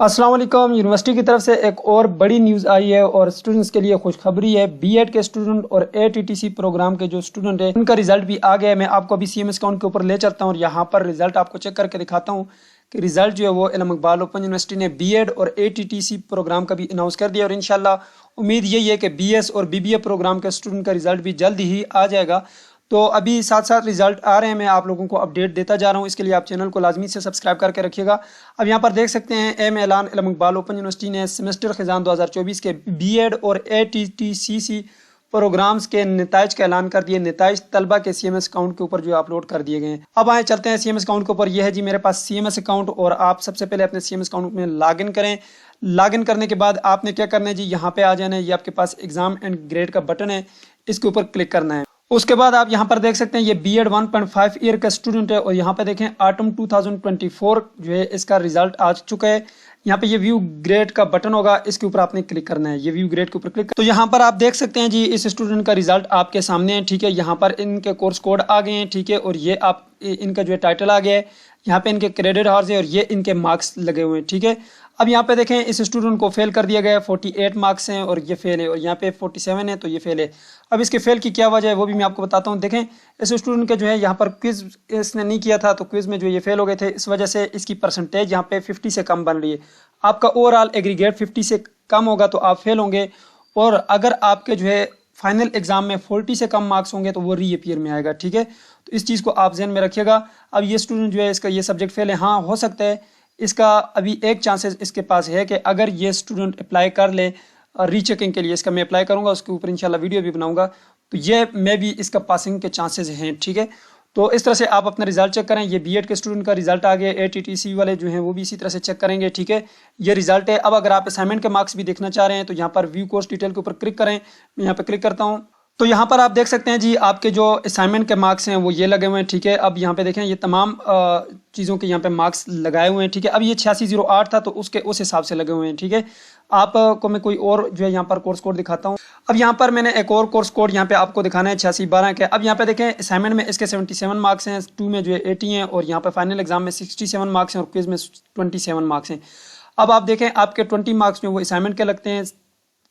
अस्सलाम वालेकुम। यूनिवर्सिटी की तरफ से एक और बड़ी न्यूज़ आई है और स्टूडेंट्स के लिए खुशखबरी है। बीएड के स्टूडेंट और एटीटीसी प्रोग्राम के जो स्टूडेंट है उनका रिजल्ट भी आ गया है। मैं आपको अभी सीएमएस अकाउंट के ऊपर ले चलता हूँ और यहाँ पर रिजल्ट आपको चेक करके दिखाता हूँ कि रिजल्ट जो है वो इल्म इकबाल ओपन यूनिवर्सिटी ने बीएड और एटीटीसी प्रोग्राम का भी अनाउंस कर दिया और इंशाल्लाह उम्मीद यही है कि बीएस और बीबीए प्रोग्राम के स्टूडेंट का रिजल्ट भी जल्द ही आ जाएगा। तो अभी साथ साथ रिजल्ट आ रहे हैं, मैं आप लोगों को अपडेट देता जा रहा हूं। इसके लिए आप चैनल को लाजमी से सब्सक्राइब करके रखिएगा। अब यहां पर देख सकते हैं एम ऐलान इल्म इकबाल ओपन यूनिवर्सिटी ने सेमेस्टर खिजान 2024 के बीएड और एटीटीसीसी प्रोग्राम्स के नताइज का ऐलान कर दिए। नताइज तलबा के सीएमएस अकाउंट के ऊपर जो अपलोड कर दिए गए हैं। अब आए चलते हैं सीएमएस अकाउंट के ऊपर। यह है जी मेरे पास सीएमएस अकाउंट और आप सबसे पहले अपने सीएमएस अकाउंट में लॉगिन करें। लॉगिन करने के बाद आपने क्या करना है जी, यहाँ पे आ जाना है। ये आपके पास एग्जाम एंड ग्रेड का बटन है, इसके ऊपर क्लिक करना है। उसके बाद आप यहाँ पर देख सकते हैं ये बीएड 1.5 ईयर का स्टूडेंट है और यहाँ पे देखें ऑटम 2024 जो है इसका रिजल्ट आ चुका है। यहाँ पे ये व्यू ग्रेड का बटन होगा, इसके ऊपर आपने क्लिक करना है। ये व्यू ग्रेड के ऊपर क्लिक, तो यहाँ पर आप देख सकते हैं जी इस स्टूडेंट का रिजल्ट आपके सामने है। ठीक है, यहाँ पर इनके कोर्स कोड आ गए हैं। ठीक है, और ये आप इनका जो है टाइटल आ गया है। यहाँ पे इनके क्रेडिट हार्स है और ये इनके मार्क्स लगे हुए हैं। ठीक है, अब यहाँ पे देखें इस स्टूडेंट को फेल कर दिया गया है। 48 मार्क्स हैं और ये फेल है, और यहाँ पे 47 है तो ये फेल है। अब इसके फेल की क्या वजह है वो भी मैं आपको बताता हूँ। देखें इस स्टूडेंट के जो है यहाँ पर क्विज इसने नहीं किया था, तो क्विज में जो ये फेल हो गए थे, इस वजह से इसकी परसेंटेज यहाँ पे 50 से कम बन रही है। आपका ओवरऑल एग्रीगेट 50 से कम होगा तो आप फेल होंगे, और अगर आपके जो है फाइनल एग्जाम में 40 से कम मार्क्स होंगे तो वो रीअपीयर में आएगा। ठीक है, तो इस चीज़ को आप ध्यान में रखिएगा। अब ये स्टूडेंट जो है इसका ये सब्जेक्ट फेल है। हाँ, हो सकता है इसका अभी एक चांसेस इसके पास है कि अगर ये स्टूडेंट अप्लाई कर ले रीचेकिंग के लिए, इसका मैं अप्लाई करूंगा, उसके ऊपर इंशाल्लाह वीडियो भी बनाऊंगा, तो ये मे भी इसका पासिंग के चांसेस हैं। ठीक है, तो इस तरह से आप अपना रिजल्ट चेक करें। ये बीएड के स्टूडेंट का रिजल्ट आ गया, एटीटीसी वाले जो हैं वो भी इसी तरह से चेक करेंगे। ठीक है, ये रिजल्ट है। अब अगर आप असाइनमेंट के मार्क्स भी देखना चाह रहे हैं तो यहाँ पर व्यू कोर्स डिटेल के ऊपर क्लिक करें। मैं यहाँ पर क्लिक करता हूँ तो यहाँ पर आप देख सकते हैं जी आपके जो असाइनमेंट के मार्क्स हैं वो ये लगे हुए हैं। ठीक है, अब यहाँ पे देखें ये तमाम चीज़ों के यहाँ पे मार्क्स लगाए हुए हैं। ठीक है, अब ये 8608 था तो उसके उस हिसाब से लगे हुए हैं। ठीक है, आपको मैं कोई और जो है यहाँ पर कोर्स कोड दिखाता हूँ। अब यहाँ पर मैंने एक और कोर्स कोड यहाँ पे आपको दिखाना है 8612 के। अब यहाँ पे देखें असाइनमेंट में इसके 77 मार्क्स हैं, 2 में जो है 80 हैं, और यहाँ पर फाइनल एग्जाम में 67 मार्क्स हैं और क्विज में 27 मार्क्स हैं। अब आप देखें आपके 20 मार्क्स जो वो असाइनमेंट के लगते हैं,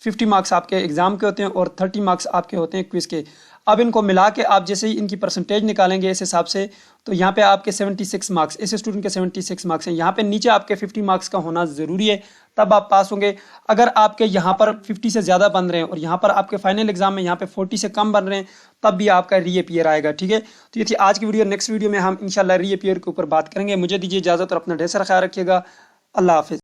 50 मार्क्स आपके एग्जाम के होते हैं और 30 मार्क्स आपके होते हैं क्विज के। अब इनको मिला के आप जैसे ही इनकी परसेंटेज निकालेंगे इस हिसाब से, तो यहाँ पे आपके 76 मार्क्स, इस स्टूडेंट के 76 मार्क्स हैं। यहाँ पे नीचे आपके 50 मार्क्स का होना ज़रूरी है, तब आप पास होंगे। अगर आपके यहाँ पर 50 से ज़्यादा बन रहे हैं और यहाँ पर आपके फाइनल एग्जाम में यहाँ पे 40 से कम बन रहे हैं, तब भी आपका रीअपीयर आएगा। ठीक है, तो ये थी आज की वीडियो। नेक्स्ट वीडियो में हम इंशाल्लाह रीअपीयर के ऊपर बात करेंगे। मुझे दीजिए इजाज़त और अपना ढेर सारा ख्याल रखिएगा। अल्लाह हाफिज़।